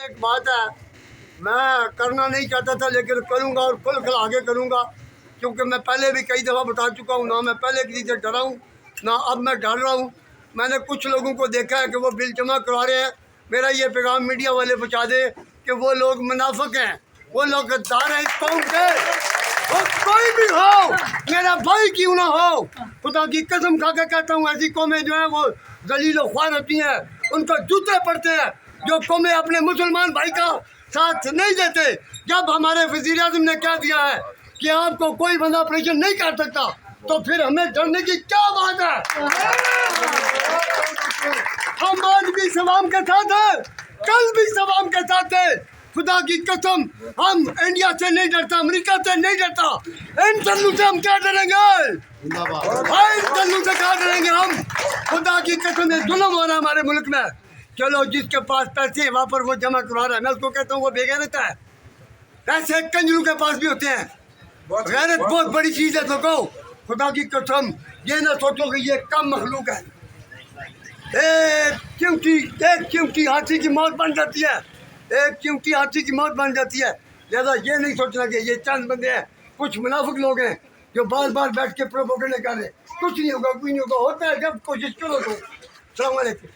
एक बात है, मैं करना नहीं चाहता था लेकिन करूँगा और खुल खिला के करूँगा, क्योंकि मैं पहले भी कई दफ़ा बता चुका हूँ। ना मैं पहले किसी से डरा हूँ, ना अब मैं डर रहा हूँ। मैंने कुछ लोगों को देखा है कि वो बिल जमा करा रहे हैं। मेरा ये पैगाम मीडिया वाले पहुँचा दे कि वो लोग मुनाफिक हैं, वो लोग गद्दार हैं इस कौम के। वो कोई भी हो, मेरा भाई क्यों ना हो, खुदा की कसम खा के कहता हूँ, ऐसी कौमें जो है वो जलील ख्वार होती हैं, उनको जूते पड़ते हैं। जो कौमें अपने मुसलमान भाई का साथ नहीं देते। जब हमारे वज़ीर आज़म ने कह दिया है कि आपको कोई बंदा ऑपरेशन नहीं कर सकता, तो फिर हमें डरने की क्या बात है। हम आज भी सवाम के साथ हैं, कल भी सवाम के साथ है। खुदा की कसम, हम इंडिया से नहीं डरता, अमेरिका से नहीं डरता। इन चल्लू से हम क्या डरेंगे? इन चल्लू से क्या डरेंगे हम? खुदा की कसम, जुल्म हो रहा है हमारे मुल्क में। चलो, जिसके पास पैसे है वहाँ पर वो जमा करवा रहा है, मैं उसको कहता हूँ वो बेगैरत है। पैसे कंजरू के पास भी होते हैं। गैरत बहुत बड़ी चीज़ है। तो खुदा की कसम, ये ना सोचो कि ये कम मखलूक है। एक चिमटी हाथी की मौत बन जाती है, एक चिमटी हाथी की मौत बन जाती है। लिहाजा ये नहीं सोचना कि ये चंद बंदे हैं, कुछ मुनाफिक लोग हैं जो बार बार बैठ के प्रोपोगेंडा कर रहे। कुछ नहीं होगा, कोई नहीं होगा। होता है जब कोशिश करो तो। अस्सलाम वालेकुम।